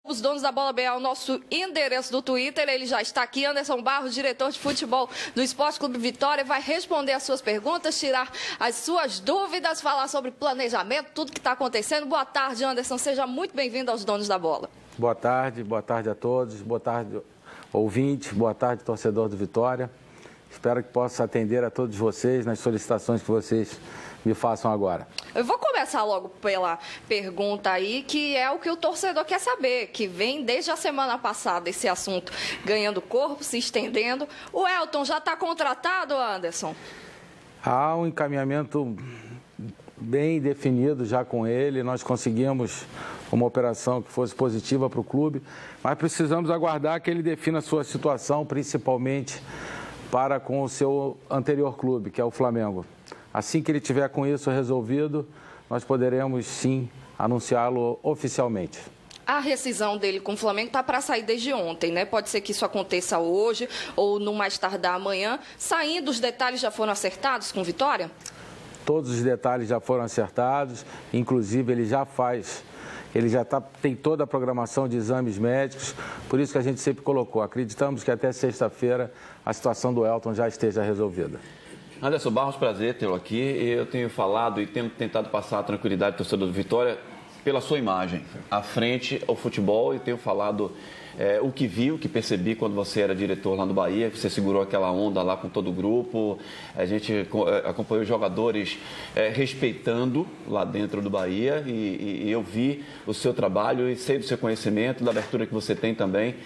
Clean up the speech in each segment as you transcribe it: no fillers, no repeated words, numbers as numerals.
Os donos da Bola BA, o nosso endereço do Twitter, ele já está aqui. Anderson Barros, diretor de futebol do Esporte Clube Vitória, vai responder as suas perguntas, tirar as suas dúvidas, falar sobre planejamento, tudo que está acontecendo. Boa tarde, Anderson. Seja muito bem-vindo aos donos da bola. Boa tarde a todos. Boa tarde, ouvinte. Boa tarde, torcedor do Vitória. Espero que possa atender a todos vocês nas solicitações que vocês me façam agora. Eu vou começar logo pela pergunta aí, que é o que o torcedor quer saber, que vem desde a semana passada esse assunto ganhando corpo, se estendendo. O Elton já está contratado, Anderson? Há um encaminhamento bem definido já com ele. Nós conseguimos uma operação que fosse positiva para o clube, mas precisamos aguardar que ele defina a sua situação, principalmente para com o seu anterior clube, que é o Flamengo. Assim que ele tiver com isso resolvido, nós poderemos sim anunciá-lo oficialmente. A rescisão dele com o Flamengo está para sair desde ontem, né? Pode ser que isso aconteça hoje ou no mais tardar amanhã. Saindo, os detalhes já foram acertados com Vitória? Todos os detalhes já foram acertados, inclusive ele já tem toda a programação de exames médicos, por isso que a gente sempre colocou. Acreditamos que até sexta-feira a situação do Elton já esteja resolvida. Anderson Barros, prazer tê-lo aqui. Eu tenho falado e tenho tentado passar a tranquilidade do torcedor do Vitória pela sua imagem, à frente ao futebol, e tenho falado o que vi, o que percebi quando você era diretor lá no Bahia, que você segurou aquela onda lá com todo o grupo, a gente acompanhou os jogadores respeitando lá dentro do Bahia e eu vi o seu trabalho e sei do seu conhecimento, da abertura que você tem também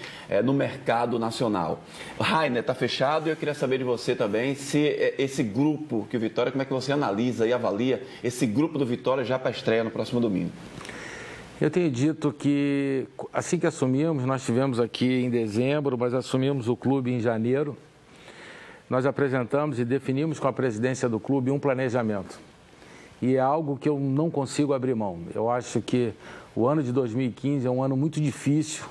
no mercado nacional. O Rainer está fechado e eu queria saber de você também se esse grupo que o Vitória, como é que você analisa e avalia esse grupo do Vitória já para a estreia no próximo domingo? Eu tenho dito que, assim que assumimos, nós estivemos aqui em dezembro, mas assumimos o clube em janeiro. Nós apresentamos e definimos com a presidência do clube um planejamento. E é algo que eu não consigo abrir mão. Eu acho que o ano de 2015 é um ano muito difícil,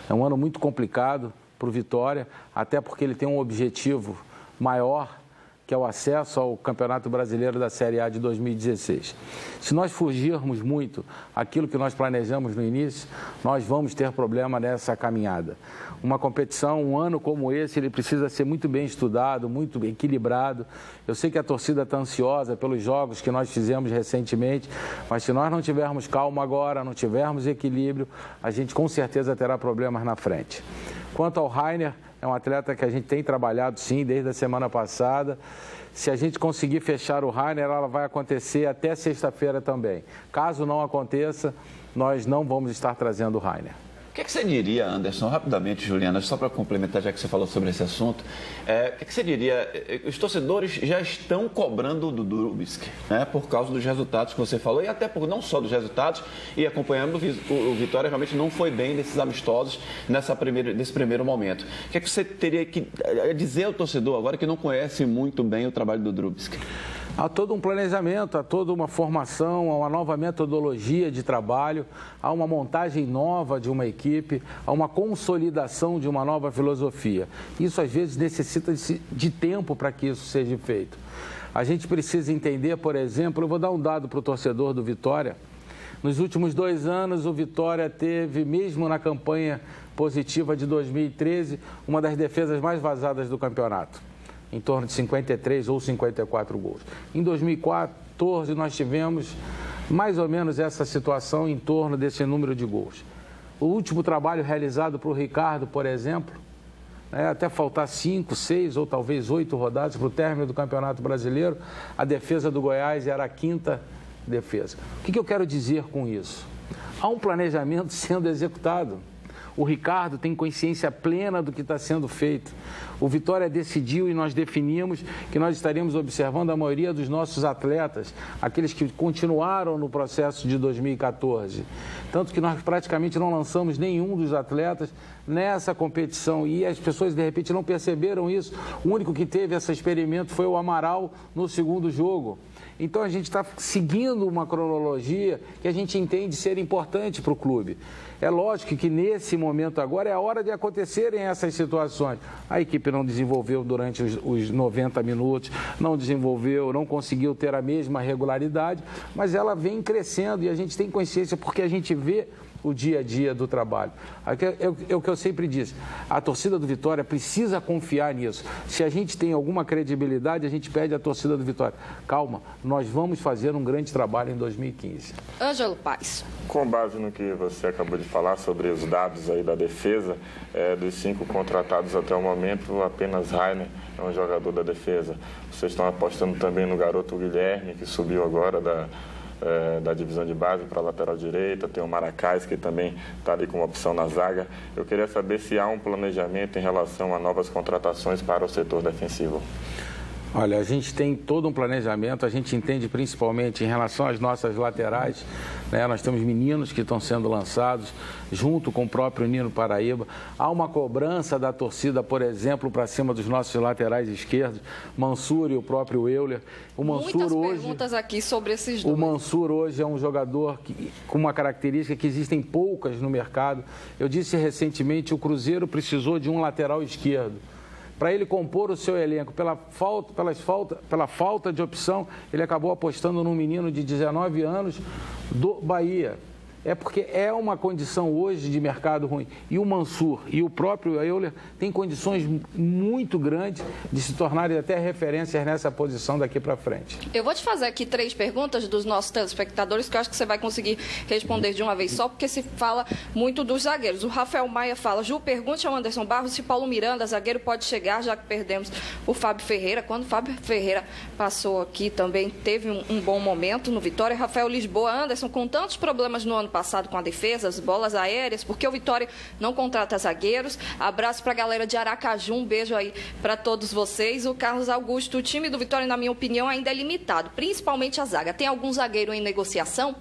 é um ano muito complicado para o Vitória, até porque ele tem um objetivo maior, que é o acesso ao Campeonato Brasileiro da Série A de 2016. Se nós fugirmos muito aquilo que nós planejamos no início, nós vamos ter problema nessa caminhada. Uma competição, um ano como esse, ele precisa ser muito bem estudado, muito equilibrado. Eu sei que a torcida está ansiosa pelos jogos que nós fizemos recentemente, mas se nós não tivermos calma agora, não tivermos equilíbrio, a gente com certeza terá problemas na frente. Quanto ao Rainer, é um atleta que a gente tem trabalhado, sim, desde a semana passada. Se a gente conseguir fechar o Rainer, ela vai acontecer até sexta-feira também. Caso não aconteça, nós não vamos estar trazendo o Rainer. O que você diria, Anderson, rapidamente, Juliana, só para complementar, já que você falou sobre esse assunto, o que você diria? Os torcedores já estão cobrando do Drubsky, né, por causa dos resultados que você falou, e até por não só dos resultados, e acompanhando o Vitória realmente não foi bem nesses amistosos nesse primeiro momento. O que você teria que dizer ao torcedor agora que não conhece muito bem o trabalho do Drubsky? Há todo um planejamento, há toda uma formação, há uma nova metodologia de trabalho, há uma montagem nova de uma equipe, há uma consolidação de uma nova filosofia. Isso, às vezes, necessita de tempo para que isso seja feito. A gente precisa entender, por exemplo, eu vou dar um dado para o torcedor do Vitória. Nos últimos 2 anos, o Vitória teve, mesmo na campanha positiva de 2013, uma das defesas mais vazadas do campeonato, em torno de 53 ou 54 gols. Em 2014, nós tivemos mais ou menos essa situação em torno desse número de gols. O último trabalho realizado para o Ricardo, por exemplo, até faltar 5, 6 ou talvez 8 rodadas para o término do Campeonato Brasileiro, a defesa do Goiás era a 5ª defesa. O que eu quero dizer com isso? Há um planejamento sendo executado. O Ricardo tem consciência plena do que está sendo feito. O Vitória decidiu e nós definimos que nós estaríamos observando a maioria dos nossos atletas, aqueles que continuaram no processo de 2014. Tanto que nós praticamente não lançamos nenhum dos atletas nessa competição e as pessoas de repente não perceberam isso. O único que teve esse experimento foi o Amaral no segundo jogo. Então a gente está seguindo uma cronologia que a gente entende ser importante para o clube. É lógico que nesse momento agora é a hora de acontecerem essas situações. A equipe não desenvolveu durante os 90 minutos, não desenvolveu, não conseguiu ter a mesma regularidade, mas ela vem crescendo e a gente tem consciência porque a gente vê o dia a dia do trabalho. É o que eu sempre disse, a torcida do Vitória precisa confiar nisso. Se a gente tem alguma credibilidade, a gente pede à torcida do Vitória, calma, nós vamos fazer um grande trabalho em 2015. Ângelo Paes. Com base no que você acabou de falar sobre os dados aí da defesa, dos 5 contratados até o momento, apenas Rainer é um jogador da defesa. Vocês estão apostando também no garoto Guilherme, que subiu agora da divisão de base para a lateral direita, tem o Maracás, que também está ali com opção na zaga. Eu queria saber se há um planejamento em relação a novas contratações para o setor defensivo. Olha, a gente tem todo um planejamento, a gente entende principalmente em relação às nossas laterais, né? Nós temos meninos que estão sendo lançados junto com o próprio Nino Paraíba. Há uma cobrança da torcida, por exemplo, para cima dos nossos laterais esquerdos, Mansur e o próprio Euler. O Mansur muitas perguntas aqui sobre esses dois. O Mansur hoje é um jogador com uma característica que existem poucas no mercado. Eu disse recentemente, o Cruzeiro precisou de um lateral esquerdo. Para ele compor o seu elenco, pela falta de opção, ele acabou apostando num menino de 19 anos do Bahia. É porque é uma condição hoje de mercado ruim. E o Mansur e o próprio Euler têm condições muito grandes de se tornarem até referências nessa posição daqui para frente. Eu vou te fazer aqui 3 perguntas dos nossos telespectadores que eu acho que você vai conseguir responder de uma vez só, porque se fala muito dos zagueiros. O Rafael Maia fala, Ju, pergunte ao Anderson Barros se Paulo Miranda, zagueiro, pode chegar, já que perdemos o Fábio Ferreira. Quando o Fábio Ferreira passou aqui, também teve um bom momento no Vitória. Rafael Lisboa, Anderson, com tantos problemas no ano passado com a defesa, as bolas aéreas, porque o Vitória não contrata zagueiros. Abraço para a galera de Aracaju, um beijo aí para todos vocês. O Carlos Augusto, o time do Vitória, na minha opinião, ainda é limitado, principalmente a zaga. Tem algum zagueiro em negociação?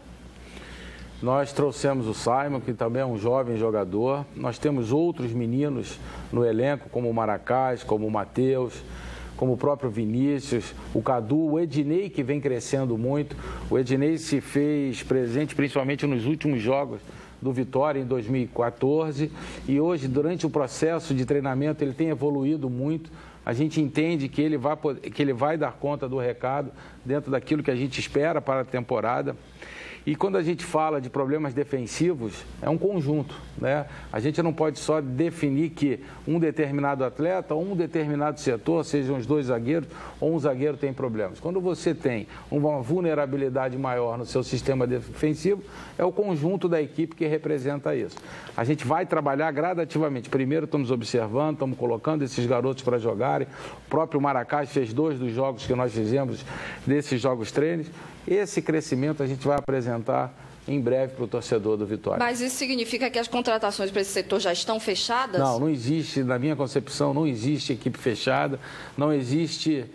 Nós trouxemos o Simon, que também é um jovem jogador. Nós temos outros meninos no elenco, como o Maracás, como o Matheus, como o próprio Vinícius, o Cadu, o Ednei, que vem crescendo muito. O Ednei se fez presente principalmente nos últimos jogos do Vitória em 2014 e hoje, durante o processo de treinamento, ele tem evoluído muito. A gente entende que ele vai dar conta do recado dentro daquilo que a gente espera para a temporada. E quando a gente fala de problemas defensivos, é um conjunto, né? A gente não pode só definir que um determinado atleta ou um determinado setor, sejam os 2 zagueiros ou um zagueiro, tem problemas. Quando você tem uma vulnerabilidade maior no seu sistema defensivo, é o conjunto da equipe que representa isso. A gente vai trabalhar gradativamente. Primeiro estamos observando, estamos colocando esses garotos para jogarem. O próprio Maracás fez 2 dos jogos que nós fizemos, desses jogos treinos. Esse crescimento a gente vai apresentar em breve para o torcedor do Vitória. Mas isso significa que as contratações para esse setor já estão fechadas? Não, não existe, na minha concepção, não existe equipe fechada, não existe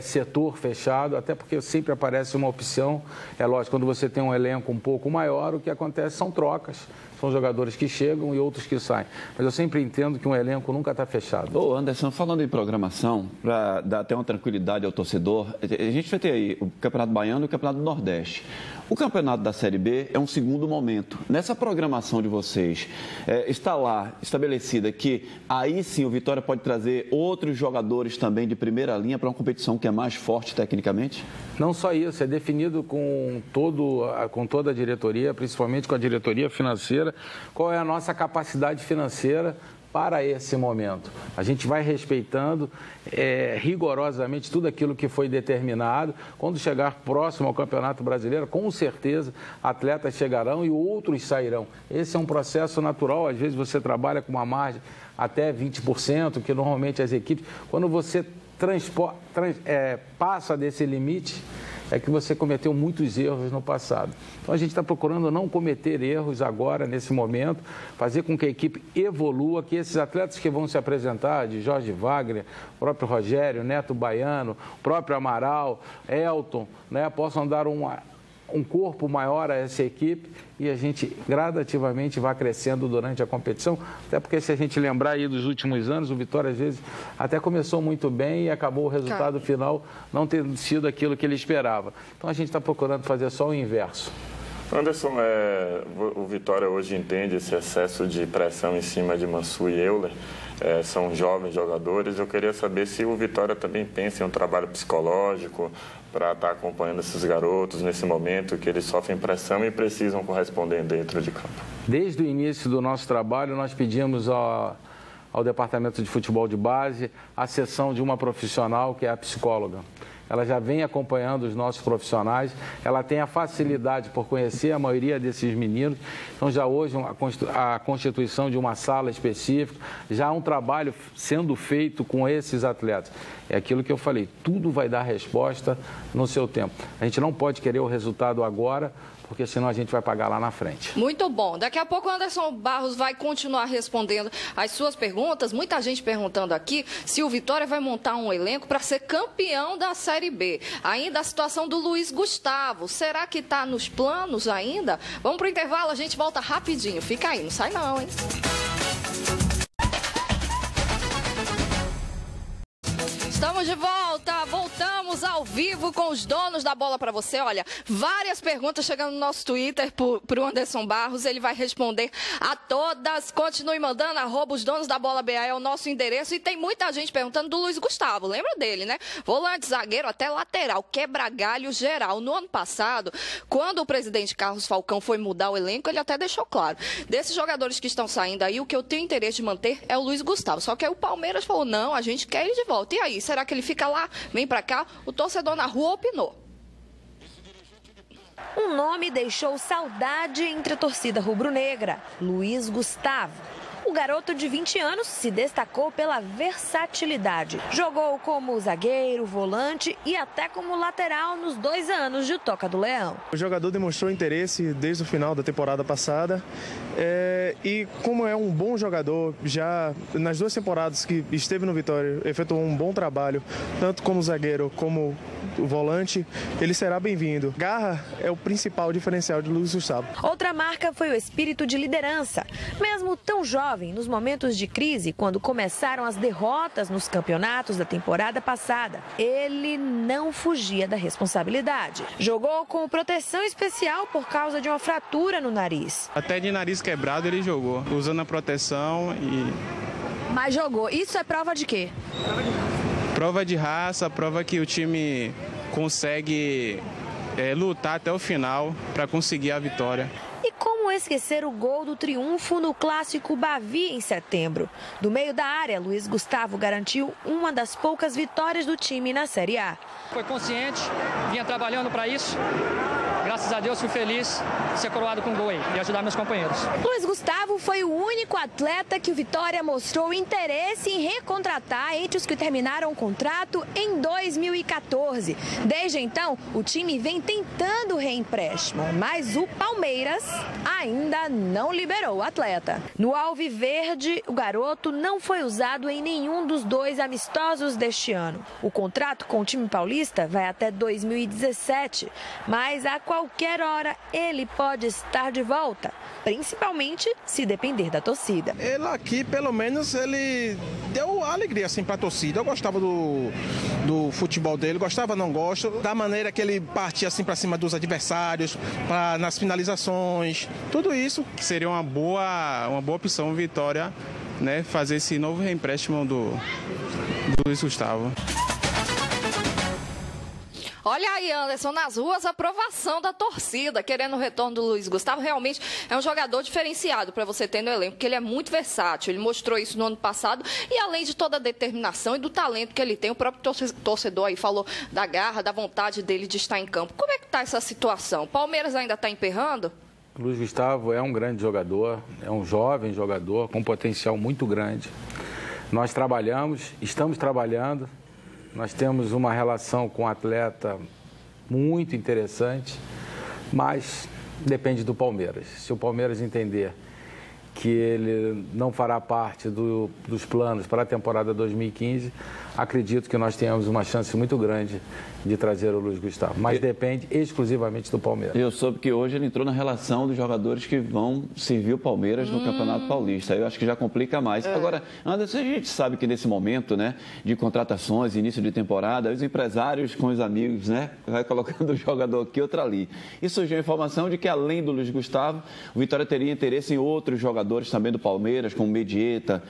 setor fechado, até porque sempre aparece uma opção. É lógico, quando você tem um elenco um pouco maior, o que acontece são trocas. São jogadores que chegam e outros que saem. Mas eu sempre entendo que um elenco nunca está fechado. Ô Anderson, falando em programação, para dar até uma tranquilidade ao torcedor, a gente vai ter aí o Campeonato Baiano e o Campeonato do Nordeste. O campeonato da Série B é um segundo momento. Nessa programação de vocês, está lá estabelecida que aí sim o Vitória pode trazer outros jogadores também de primeira linha para uma competição que é mais forte tecnicamente? Não só isso, é definido com toda a diretoria, principalmente com a diretoria financeira, qual é a nossa capacidade financeira para esse momento. A gente vai respeitando rigorosamente tudo aquilo que foi determinado. Quando chegar próximo ao Campeonato Brasileiro, com certeza, atletas chegarão e outros sairão. Esse é um processo natural. Às vezes você trabalha com uma margem até 20%, que normalmente as equipes, quando você passa desse limite, é que você cometeu muitos erros no passado. Então, a gente está procurando não cometer erros agora, nesse momento, fazer com que a equipe evolua, que esses atletas que vão se apresentar, de Jorge Wagner, próprio Rogério, Neto Baiano, próprio Amaral, Elton, né, possam dar um corpo maior a essa equipe e a gente gradativamente vai crescendo durante a competição, até porque se a gente lembrar aí dos últimos anos, o Vitória às vezes até começou muito bem e acabou o resultado final não tendo sido aquilo que ele esperava. Então a gente está procurando fazer só o inverso. Anderson, o Vitória hoje entende esse excesso de pressão em cima de Mansur e Euler. São jovens jogadores. Eu queria saber se o Vitória também pensa em um trabalho psicológico para estar acompanhando esses garotos nesse momento que eles sofrem pressão e precisam corresponder dentro de campo. Desde o início do nosso trabalho, nós pedimos ao Departamento de Futebol de Base a cessão de uma profissional, que é a psicóloga. Ela já vem acompanhando os nossos profissionais, ela tem a facilidade por conhecer a maioria desses meninos. Então, já hoje, a constituição de uma sala específica, já há um trabalho sendo feito com esses atletas. É aquilo que eu falei, tudo vai dar resposta no seu tempo. A gente não pode querer o resultado agora, porque senão a gente vai pagar lá na frente. Muito bom. Daqui a pouco o Anderson Barros vai continuar respondendo as suas perguntas. Muita gente perguntando aqui se o Vitória vai montar um elenco para ser campeão da Série B. Ainda a situação do Luiz Gustavo. Será que está nos planos ainda? Vamos para o intervalo, a gente volta rapidinho. Fica aí, não sai não, hein? Estamos de volta, voltamos ao vivo com os donos da bola para você. Olha, várias perguntas chegando no nosso Twitter para o Anderson Barros, ele vai responder a todas. Continue mandando, @os donos da bola BA é o nosso endereço. E tem muita gente perguntando do Luiz Gustavo, lembra dele, né? Volante, zagueiro, até lateral, quebra-galho geral. No ano passado, quando o presidente Carlos Falcão foi mudar o elenco, ele até deixou claro. Desses jogadores que estão saindo aí, o que eu tenho interesse de manter é o Luiz Gustavo. Só que aí o Palmeiras falou, não, a gente quer ele de volta. E aí? Será que ele fica lá? Vem pra cá? O torcedor na rua opinou. Um nome deixou saudade entre a torcida rubro-negra: Luiz Gustavo. O garoto de 20 anos se destacou pela versatilidade. Jogou como zagueiro, volante e até como lateral nos 2 anos de Toca do Leão. O jogador demonstrou interesse desde o final da temporada passada e como é um bom jogador, já nas 2 temporadas que esteve no Vitória, efetuou um bom trabalho, tanto como zagueiro como volante, ele será bem-vindo. Garra é o principal diferencial de Luiz Gustavo. Outra marca foi o espírito de liderança. Mesmo tão jovem, nos momentos de crise, quando começaram as derrotas nos campeonatos da temporada passada, ele não fugia da responsabilidade. Jogou com proteção especial por causa de uma fratura no nariz. Até de nariz quebrado ele jogou, usando a proteção e... Mas jogou. Isso é prova de quê? Prova de raça, prova que o time consegue lutar até o final para conseguir a vitória. E como esquecer o gol do triunfo no clássico Bavi em setembro? Do meio da área, Luiz Gustavo garantiu uma das poucas vitórias do time na Série A. Foi consciente, vinha trabalhando para isso. Graças a Deus fui feliz de ser coroado com um gol aí e ajudar meus companheiros. Luiz Gustavo foi o único atleta que o Vitória mostrou interesse em recontratar entre os que terminaram o contrato em 2014. Desde então, o time vem tentando reempréstimo, mas o Palmeiras ainda não liberou o atleta. No Alviverde, o garoto não foi usado em nenhum dos 2 amistosos deste ano. O contrato com o time paulista vai até 2017, mas a qualquer hora ele pode estar de volta, principalmente se depender da torcida. Ele aqui, pelo menos, ele deu alegria assim para a torcida. Eu gostava do futebol dele, gostava, não gosto, da maneira que ele partia assim para cima dos adversários, nas finalizações, tudo isso. Seria uma boa opção Vitória, né, fazer esse novo reempréstimo do Luiz Gustavo. Olha aí, Anderson, nas ruas, a aprovação da torcida, querendo o retorno do Luiz Gustavo. Realmente é um jogador diferenciado para você ter no elenco, porque ele é muito versátil. Ele mostrou isso no ano passado e, além de toda a determinação e do talento que ele tem, o próprio torcedor aí falou da garra, da vontade dele de estar em campo. Como é que está essa situação? O Palmeiras ainda está emperrando? O Luiz Gustavo é um grande jogador, é um jovem jogador com potencial muito grande. Nós estamos trabalhando. Nós temos uma relação com o atleta muito interessante, mas depende do Palmeiras. Se o Palmeiras entender que ele não fará parte dos planos para a temporada 2015, acredito que nós tenhamos uma chance muito grande de trazer o Luiz Gustavo, mas depende exclusivamente do Palmeiras. Eu soube que hoje ele entrou na relação dos jogadores que vão servir o Palmeiras no Campeonato Paulista. Eu acho que já complica mais. Agora, Anderson, a gente sabe que nesse momento, né, de contratações, início de temporada, os empresários com os amigos, né, vai colocando um jogador aqui, outro ali. E surgiu a informação de que, além do Luiz Gustavo, o Vitória teria interesse em outros jogadores também do Palmeiras, como Medieta.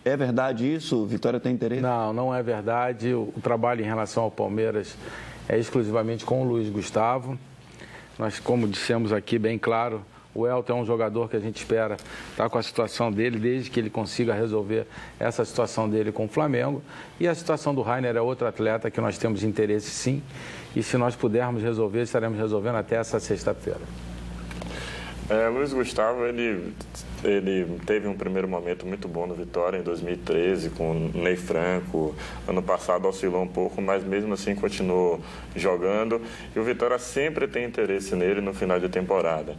É verdade isso? O Vitória tem interesse? Não, não é verdade. O trabalho em relação ao Palmeiras é exclusivamente com o Luiz Gustavo. Nós, como dissemos aqui bem claro, O Elton é um jogador que a gente espera estar com a situação dele, desde que ele consiga resolver essa situação dele com o Flamengo. E a situação do Rainer é outro atleta que nós temos interesse, sim. E se nós pudermos resolver, estaremos resolvendo até essa sexta-feira. Luiz Gustavo, ele teve um primeiro momento muito bom no Vitória em 2013 com o Ney Franco. Ano passado oscilou um pouco, mas mesmo assim continuou jogando. E o Vitória sempre tem interesse nele no final de temporada.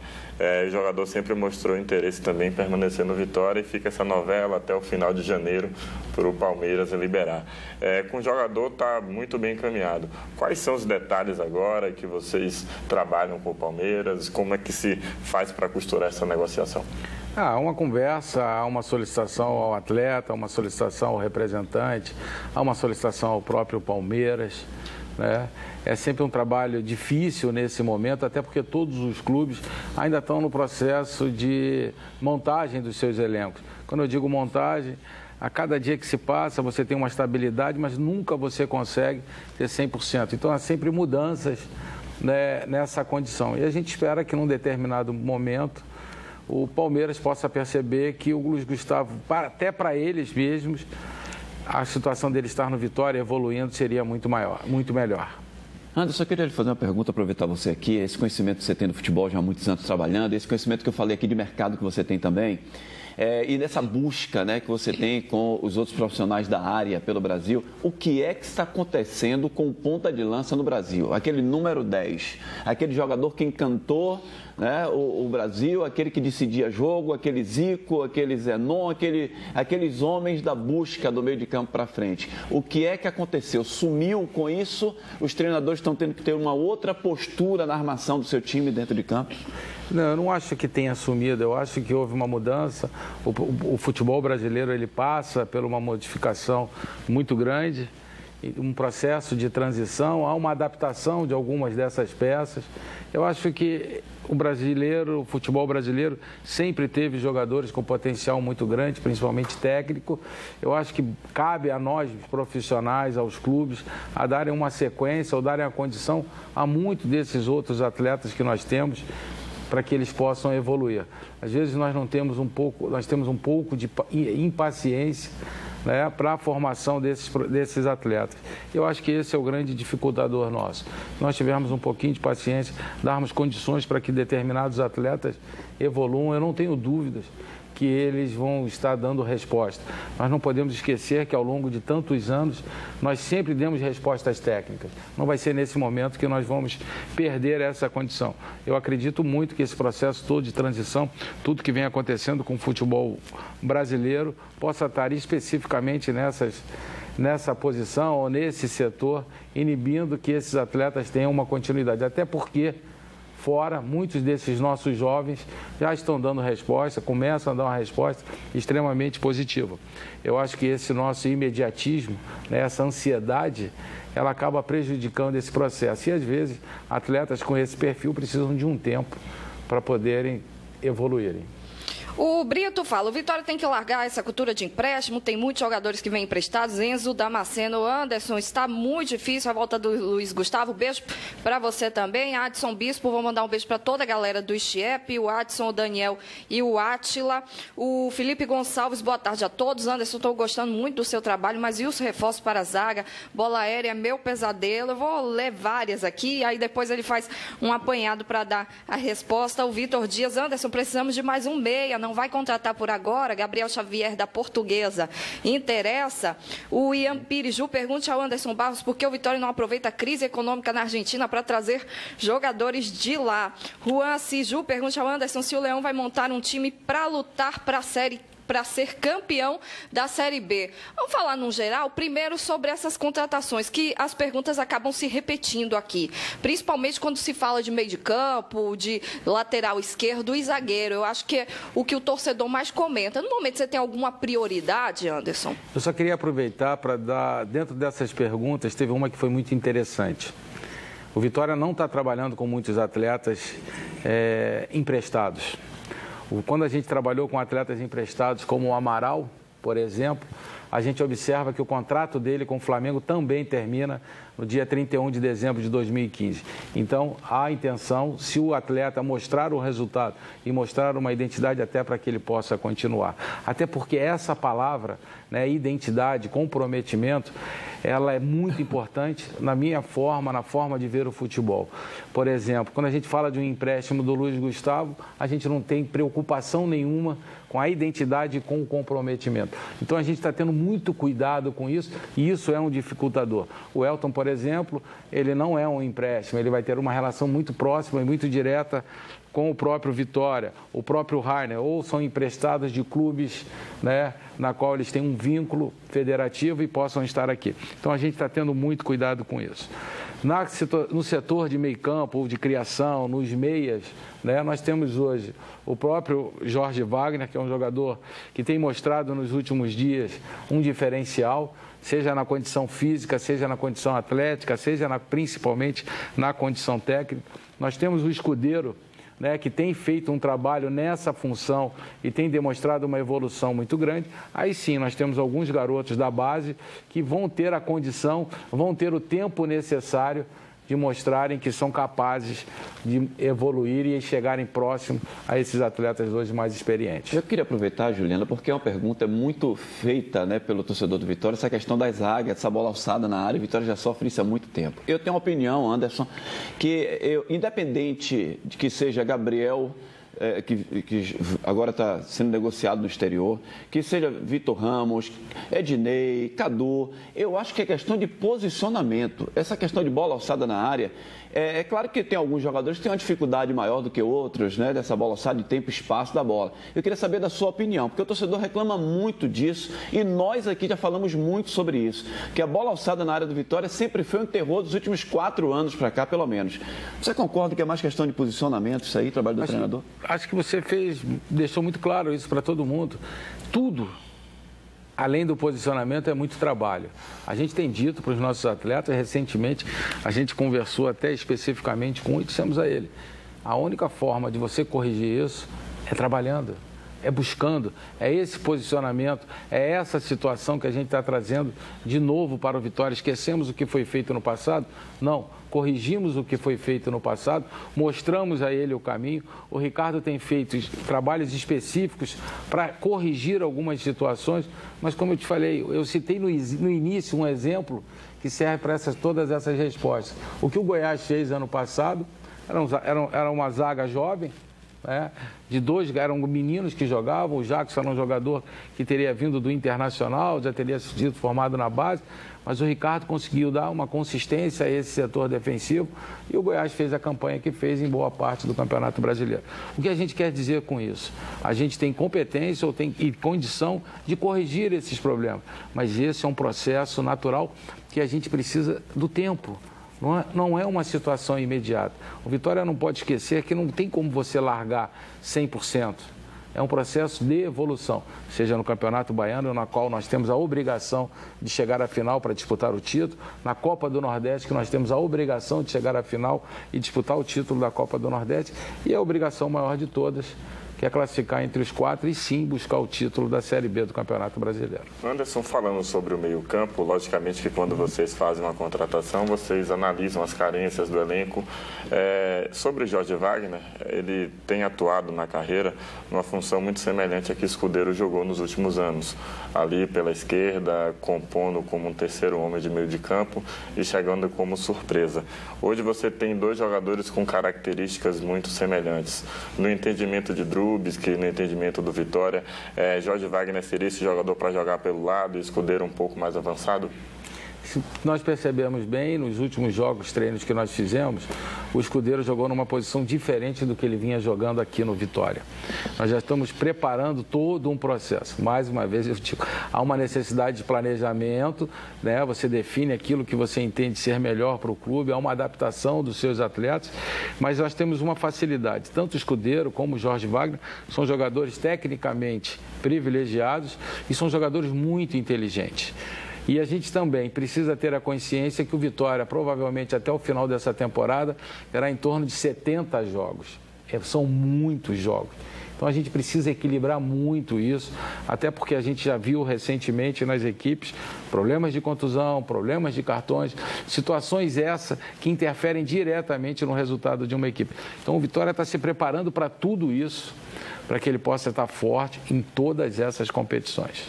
O jogador sempre mostrou interesse também em permanecer no Vitória e fica essa novela até o final de janeiro para o Palmeiras liberar. Com o jogador está muito bem encaminhado. Quais são os detalhes agora que vocês trabalham com o Palmeiras? Como é que se faz para costurar essa negociação? Há uma conversa, há uma solicitação ao atleta, há uma solicitação ao representante, há uma solicitação ao próprio Palmeiras, né? É sempre um trabalho difícil nesse momento, até porque todos os clubes ainda estão no processo de montagem dos seus elencos. Quando eu digo montagem, a cada dia que se passa você tem uma estabilidade, mas nunca você consegue ter 100%. Então há sempre mudanças, né, nessa condição. E a gente espera que num determinado momento o Palmeiras possa perceber que o Luiz Gustavo, até para eles mesmos, a situação dele estar no Vitória evoluindo seria muito melhor. Anderson, eu queria lhe fazer uma pergunta, aproveitar você aqui, esse conhecimento que você tem do futebol já há muitos anos trabalhando, esse conhecimento que eu falei aqui de mercado que você tem também, e nessa busca, né, que você tem com os outros profissionais da área pelo Brasil, o que é que está acontecendo com o ponta de lança no Brasil? Aquele número 10, aquele jogador que encantou, né, o Brasil, aquele que decidia jogo, aquele Zico, aquele Zenon, aqueles homens da busca do meio de campo para frente. O que é que aconteceu? Sumiu com isso? Os treinadores estão tendo que ter uma outra postura na armação do seu time dentro de campo? Não, eu não acho que tenha sumido, eu acho que houve uma mudança. O futebol brasileiro ele passa por uma modificação muito grande, um processo de transição, há uma adaptação de algumas dessas peças. Eu acho que o futebol brasileiro sempre teve jogadores com potencial muito grande, principalmente técnico. Eu acho que cabe a nós, profissionais, aos clubes, a darem uma sequência ou darem a condição a muitos desses outros atletas que nós temos, para que eles possam evoluir. Às vezes nós temos um pouco de impaciência, né, para a formação desses atletas. Eu acho que esse é o grande dificultador nosso. Nós tivermos um pouquinho de paciência, darmos condições para que determinados atletas evoluam, eu não tenho dúvidas que eles vão estar dando resposta. Nós não podemos esquecer que ao longo de tantos anos nós sempre demos respostas técnicas. Não vai ser nesse momento que nós vamos perder essa condição. Eu acredito muito que esse processo todo de transição, tudo que vem acontecendo com o futebol brasileiro, possa estar especificamente nessa posição ou nesse setor, inibindo que esses atletas tenham uma continuidade. Até porque fora, muitos desses nossos jovens já estão dando resposta, começam a dar uma resposta extremamente positiva. Eu acho que esse nosso imediatismo, né, essa ansiedade, ela acaba prejudicando esse processo. E, às vezes, atletas com esse perfil precisam de um tempo para poderem evoluírem. O Brito fala, o Vitória tem que largar essa cultura de empréstimo, tem muitos jogadores que vêm emprestados, Enzo, Damasceno, Anderson, está muito difícil a volta do Luiz Gustavo, beijo para você também, Adson Bispo, vou mandar um beijo para toda a galera do Estiep, o Adson, o Daniel e o Átila, o Felipe Gonçalves, boa tarde a todos, Anderson, estou gostando muito do seu trabalho, mas e os reforços para a zaga, bola aérea, meu pesadelo, eu vou ler várias aqui, aí depois ele faz um apanhado para dar a resposta, o Vitor Dias, Anderson, precisamos de mais um meia, não vai contratar por agora, Gabriel Xavier da Portuguesa interessa. O Ian Piriju pergunte ao Anderson Barros por que o Vitória não aproveita a crise econômica na Argentina para trazer jogadores de lá. Juan Ciju pergunte ao Anderson se o Leão vai montar um time para lutar para ser campeão da Série B. Vamos falar no geral, primeiro sobre essas contratações, que as perguntas acabam se repetindo aqui, principalmente quando se fala de meio de campo, de lateral esquerdo e zagueiro. Eu acho que é o que o torcedor mais comenta. No momento, você tem alguma prioridade, Anderson? Eu só queria aproveitar para dar, dentro dessas perguntas, teve uma que foi muito interessante. O Vitória não está trabalhando com muitos atletas emprestados. Quando a gente trabalhou com atletas emprestados como o Amaral, por exemplo, A gente observa que o contrato dele com o Flamengo também termina no dia 31 de dezembro de 2015. Então, há a intenção, se o atleta mostrar o resultado e mostrar uma identidade até para que ele possa continuar. Até porque essa palavra, né, identidade, comprometimento, ela é muito importante na forma de ver o futebol. Por exemplo, quando a gente fala de um empréstimo do Luiz Gustavo, a gente não tem preocupação nenhuma com a identidade e com o comprometimento. Então, a gente está tendo muito cuidado com isso e isso é um dificultador. O Elton, por exemplo, ele não é um empréstimo, ele vai ter uma relação muito próxima e muito direta com o próprio Vitória, o próprio Rainer, ou são emprestados de clubes, né, na qual eles têm um vínculo federativo e possam estar aqui. Então, a gente está tendo muito cuidado com isso. No setor de meio campo, ou de criação, nos meias, né, nós temos hoje o próprio Jorge Wagner, que é um jogador que tem mostrado nos últimos dias um diferencial, seja na condição física, seja na condição atlética, seja principalmente na condição técnica. Nós temos o Escudeiro, né, que tem feito um trabalho nessa função e tem demonstrado uma evolução muito grande. Aí sim, nós temos alguns garotos da base que vão ter a condição, vão ter o tempo necessário de mostrarem que são capazes de evoluir e chegarem próximo a esses atletas hoje mais experientes. Eu queria aproveitar, Juliana, porque é uma pergunta muito feita, né, pelo torcedor do Vitória, essa questão das águias, essa bola alçada na área. O Vitória já sofre isso há muito tempo. Eu tenho uma opinião, Anderson, que independente de que seja Gabriel, que agora está sendo negociado no exterior, que seja Vitor Ramos, Ednei, Cadu, eu acho que é questão de posicionamento. Essa questão de bola alçada na área, é claro que tem alguns jogadores que têm uma dificuldade maior do que outros, né, dessa bola alçada, de tempo e espaço da bola. Eu queria saber da sua opinião, porque o torcedor reclama muito disso e nós aqui já falamos muito sobre isso, que a bola alçada na área do Vitória sempre foi um terror dos últimos 4 anos para cá, pelo menos. Você concorda que é mais questão de posicionamento isso aí, trabalho do treinador? Acho que você deixou muito claro isso para todo mundo. Tudo, além do posicionamento, é muito trabalho. A gente tem dito para os nossos atletas, recentemente, a gente conversou até especificamente com um e dissemos a ele, a única forma de você corrigir isso é trabalhando, é buscando, é esse posicionamento, é essa situação que a gente está trazendo de novo para o Vitória. Esquecemos o que foi feito no passado? Não. Corrigimos o que foi feito no passado, mostramos a ele o caminho. O Ricardo tem feito trabalhos específicos para corrigir algumas situações, mas como eu te falei, eu citei no início um exemplo que serve para todas essas respostas. O que o Goiás fez ano passado era uma zaga jovem, né? Eram meninos que jogavam. O Jackson era um jogador que teria vindo do Internacional, já teria sido formado na base, mas o Ricardo conseguiu dar uma consistência a esse setor defensivo e o Goiás fez a campanha que fez em boa parte do Campeonato Brasileiro. O que a gente quer dizer com isso? A gente tem competência e condição de corrigir esses problemas, mas esse é um processo natural que a gente precisa do tempo. Não é uma situação imediata. O Vitória não pode esquecer que não tem como você largar 100%. É um processo de evolução, seja no Campeonato Baiano, na qual nós temos a obrigação de chegar à final para disputar o título, na Copa do Nordeste, que nós temos a obrigação de chegar à final e disputar o título da Copa do Nordeste, e a obrigação maior de todas, que é classificar entre os 4 e sim buscar o título da Série B do Campeonato Brasileiro. Anderson, falando sobre o meio-campo, logicamente que quando vocês fazem uma contratação, vocês analisam as carências do elenco. Sobre o Jorge Wagner, ele tem atuado na carreira numa função muito semelhante à que Escudeiro jogou nos últimos anos. Ali pela esquerda, compondo como um terceiro homem de meio de campo e chegando como surpresa. Hoje você tem 2 jogadores com características muito semelhantes. No entendimento de que no entendimento do Vitória, Jorge Wagner seria esse jogador para jogar pelo lado e Escudeiro um pouco mais avançado? Nós percebemos bem, nos últimos treinos que nós fizemos, o Escudeiro jogou numa posição diferente do que ele vinha jogando aqui no Vitória. Nós já estamos preparando todo um processo. Mais uma vez, eu digo, há uma necessidade de planejamento, né? Você define aquilo que você entende ser melhor para o clube, há uma adaptação dos seus atletas, mas nós temos uma facilidade. Tanto o Escudeiro como o Jorge Wagner são jogadores tecnicamente privilegiados e são jogadores muito inteligentes. E a gente também precisa ter a consciência que o Vitória, provavelmente até o final dessa temporada, terá em torno de 70 jogos. São muitos jogos. Então a gente precisa equilibrar muito isso, até porque a gente já viu recentemente nas equipes problemas de contusão, problemas de cartões, situações essas que interferem diretamente no resultado de uma equipe. Então o Vitória está se preparando para tudo isso, para que ele possa estar forte em todas essas competições.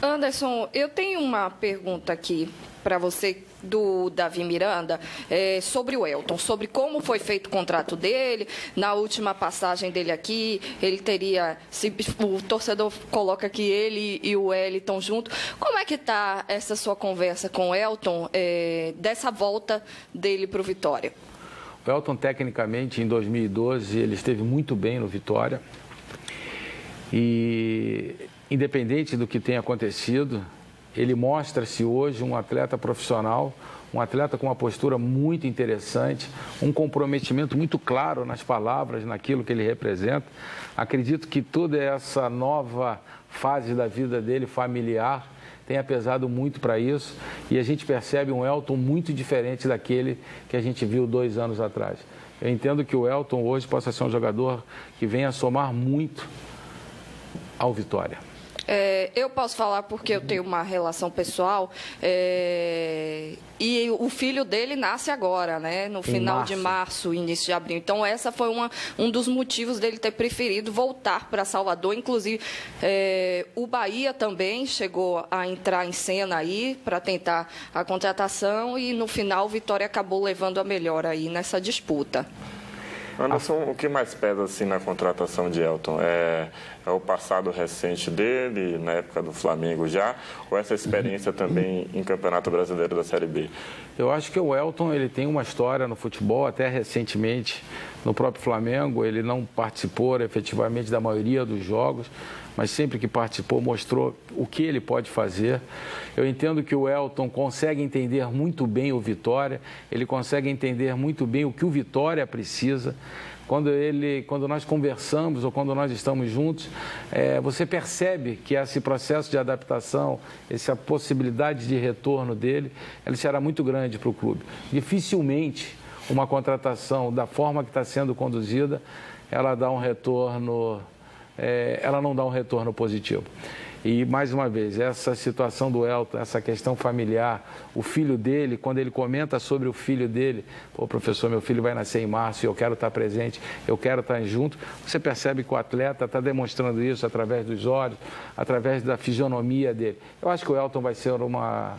Anderson, eu tenho uma pergunta aqui para você do Davi Miranda sobre o Elton, sobre como foi feito o contrato dele. Na última passagem dele aqui, ele teria, o torcedor coloca que ele e o Wellington junto. Como é que está essa sua conversa com o Elton, dessa volta dele para o Vitória? O Elton, tecnicamente, em 2012, ele esteve muito bem no Vitória. E, independente do que tenha acontecido, ele mostra-se hoje um atleta profissional, um atleta com uma postura muito interessante, um comprometimento muito claro nas palavras, naquilo que ele representa. Acredito que toda essa nova fase da vida dele, familiar, tenha pesado muito para isso, e a gente percebe um Elton muito diferente daquele que a gente viu 2 anos atrás. Eu entendo que o Elton hoje possa ser um jogador que venha somar muito ao Vitória. Eu posso falar porque eu tenho uma relação pessoal e o filho dele nasce agora, né? No final de março, início de abril. Então, essa foi um dos motivos dele ter preferido voltar para Salvador. Inclusive, o Bahia também chegou a entrar em cena aí para tentar a contratação e, no final, o Vitória acabou levando a melhor aí nessa disputa. Anderson, o que mais pesa assim na contratação de Elton? É o passado recente dele, na época do Flamengo já, ou essa experiência também em Campeonato Brasileiro da Série B? Eu acho que o Elton, ele tem uma história no futebol, até recentemente no próprio Flamengo. Ele não participou efetivamente da maioria dos jogos, mas sempre que participou mostrou o que ele pode fazer. Eu entendo que o Elton consegue entender muito bem o Vitória, ele consegue entender muito bem o que o Vitória precisa. Quando nós conversamos ou quando nós estamos juntos, você percebe que esse processo de adaptação, essa possibilidade de retorno dele, ele será muito grande para o clube. Dificilmente uma contratação da forma que está sendo conduzida, ela dá um retorno, ela não dá um retorno positivo. E, mais uma vez, essa situação do Elton, essa questão familiar, o filho dele, quando ele comenta sobre o filho dele, pô, professor, meu filho vai nascer em março e eu quero estar presente, eu quero estar junto, você percebe que o atleta está demonstrando isso através dos olhos, através da fisionomia dele. Eu acho que o Elton vai ser uma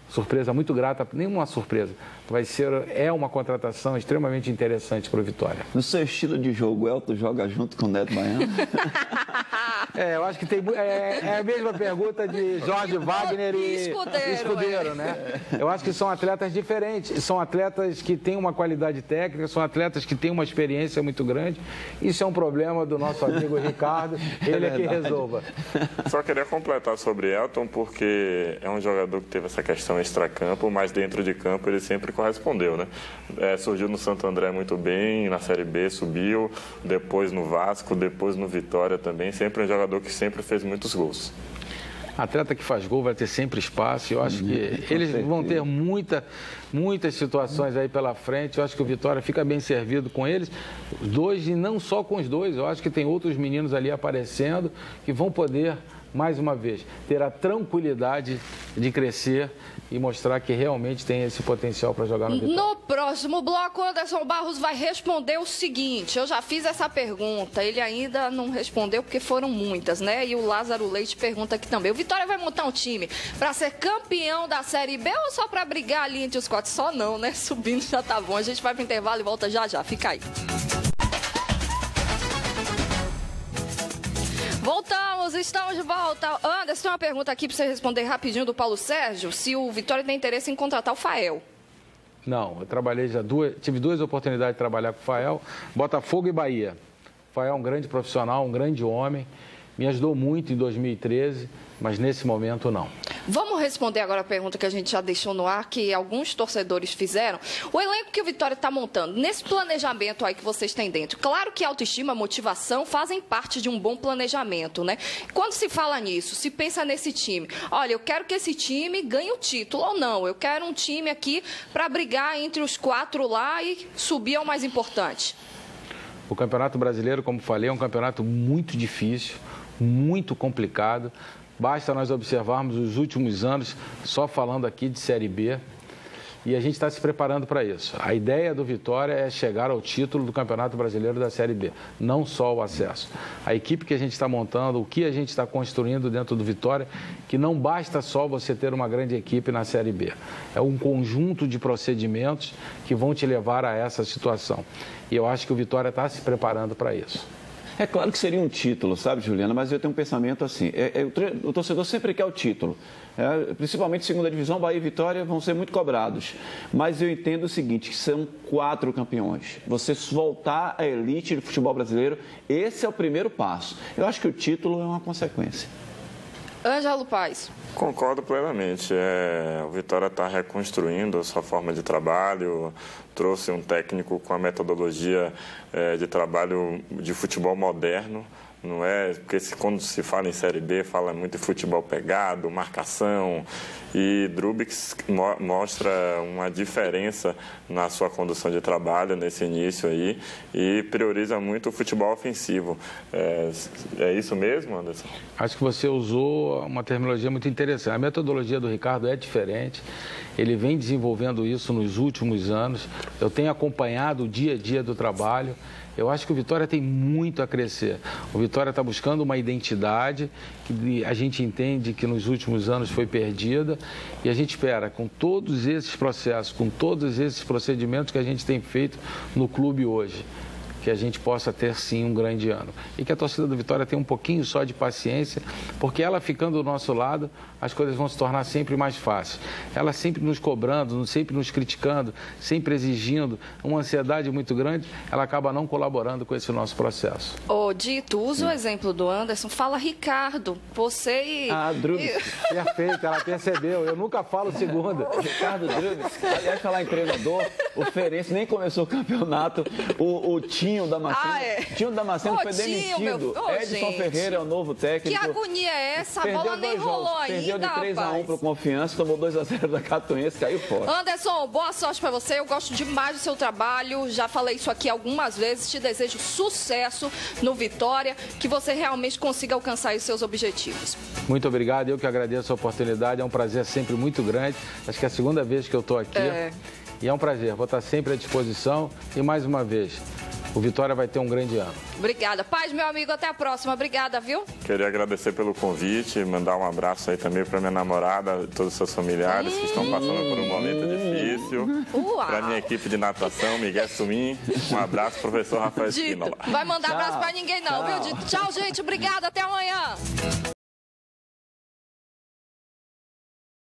surpresa muito grata, nenhuma surpresa, é uma contratação extremamente interessante para o Vitória. No seu estilo de jogo, o Elton joga junto com o Neto Baiano? Eu acho que tem a mesma pergunta de Jorge Wagner e Escudeiro, né? Eu acho que são atletas diferentes, são atletas que têm uma qualidade técnica, são atletas que têm uma experiência muito grande. Isso é um problema do nosso amigo Ricardo, ele é que resolva. Só queria completar sobre Elton, porque é um jogador que teve essa questão extracampo, mas dentro de campo ele sempre correspondeu, né? Surgiu no Santo André muito bem, na Série B subiu, depois no Vasco, depois no Vitória também, sempre um jogador que sempre fez muitos gols. Atleta que faz gol vai ter sempre espaço. Eu acho que eles vão ter muitas situações aí pela frente. Eu acho que o Vitória fica bem servido com eles. Os dois, e não só com os dois. Eu acho que tem outros meninos ali aparecendo que vão poder, mais uma vez, ter a tranquilidade de crescer e mostrar que realmente tem esse potencial para jogar no Vitória. No próximo bloco, Anderson Barros vai responder o seguinte. Eu já fiz essa pergunta, ele ainda não respondeu porque foram muitas, né? E o Lázaro Leite pergunta aqui também. O Vitória vai montar um time para ser campeão da Série B ou só para brigar ali entre os 4? Só não, né? Subindo já tá bom. A gente vai pro intervalo e volta já já. Fica aí. Voltamos, estamos de volta. Anderson, tem uma pergunta aqui para você responder rapidinho do Paulo Sérgio. Se o Vitória tem interesse em contratar o Fael. Não, eu trabalhei tive 2 oportunidades de trabalhar com o Fael, Botafogo e Bahia. O Fael é um grande profissional, um grande homem, me ajudou muito em 2013, mas nesse momento não. Vamos responder agora a pergunta que a gente já deixou no ar, que alguns torcedores fizeram. O elenco que o Vitória está montando, nesse planejamento aí que vocês têm dentro, claro que autoestima, motivação fazem parte de um bom planejamento, né? Quando se fala nisso, se pensa nesse time, olha, eu quero que esse time ganhe o título ou não, eu quero um time aqui para brigar entre os 4 lá e subir ao mais importante. O Campeonato Brasileiro, como falei, é um campeonato muito difícil, muito complicado. Basta nós observarmos os últimos anos, só falando aqui de Série B, e a gente está se preparando para isso. A ideia do Vitória é chegar ao título do Campeonato Brasileiro da Série B, não só o acesso. A equipe que a gente está montando, o que a gente está construindo dentro do Vitória, que não basta só você ter uma grande equipe na Série B. É um conjunto de procedimentos que vão te levar a essa situação. E eu acho que o Vitória está se preparando para isso. É claro que seria um título, sabe, Juliana? Mas eu tenho um pensamento assim, o torcedor sempre quer o título. Principalmente segunda divisão, Bahia e Vitória vão ser muito cobrados. Mas eu entendo o seguinte, que são 4 campeões. Você voltar à elite do futebol brasileiro, esse é o primeiro passo. Eu acho que o título é uma consequência. Ângelo Paes. Concordo plenamente. O Vitória está reconstruindo a sua forma de trabalho, trouxe um técnico com a metodologia de trabalho de futebol moderno. Não é porque quando se fala em Série B, fala muito de futebol pegado, marcação, e Drubix mostra uma diferença na sua condução de trabalho nesse início aí e prioriza muito o futebol ofensivo. É isso mesmo, Anderson? Acho que você usou uma terminologia muito interessante. A metodologia do Ricardo é diferente, ele vem desenvolvendo isso nos últimos anos, eu tenho acompanhado o dia a dia do trabalho. Eu acho que o Vitória tem muito a crescer. O Vitória está buscando uma identidade que a gente entende que nos últimos anos foi perdida e a gente espera, com todos esses processos, com todos esses procedimentos que a gente tem feito no clube hoje, que a gente possa ter, sim, um grande ano. E que a torcida do Vitória tenha um pouquinho só de paciência, porque ela ficando do nosso lado, as coisas vão se tornar sempre mais fáceis. Ela sempre nos cobrando, sempre nos criticando, sempre exigindo uma ansiedade muito grande, ela acaba não colaborando com esse nosso processo. Dito, usa o exemplo do Anderson, fala Ricardo, você e... Drubix. Perfeito, ela percebeu, eu nunca falo segunda. Ricardo Drubix, aliás, falar em treinador, o Feirense nem começou o campeonato, o Tinho Damasceno, Tinho Damasceno foi demitido, Edson gente. Ferreira é o novo técnico. Que agonia é essa? A bola nem rolou ainda. Perdeu de 3-1 para o Confiança, tomou 2-0 da Catuense, caiu fora. Anderson, boa sorte para você. Eu gosto demais do seu trabalho. Já falei isso aqui algumas vezes. Te desejo sucesso no Vitória, que você realmente consiga alcançar os seus objetivos. Muito obrigado. Eu que agradeço a oportunidade. É um prazer sempre muito grande. Acho que é a segunda vez que eu estou aqui. E é um prazer. Vou estar sempre à disposição. E mais uma vez, o Vitória vai ter um grande ano. Obrigada. Paz, meu amigo, até a próxima. Obrigada, viu? Queria agradecer pelo convite, mandar um abraço aí também para minha namorada, todos os seus familiares que estão passando por um momento difícil. Para minha equipe de natação, Miguel Sumim. Um abraço, professor Rafael Espínola. Vai mandar abraço para ninguém não, viu? Tchau, gente. Obrigada. Até amanhã.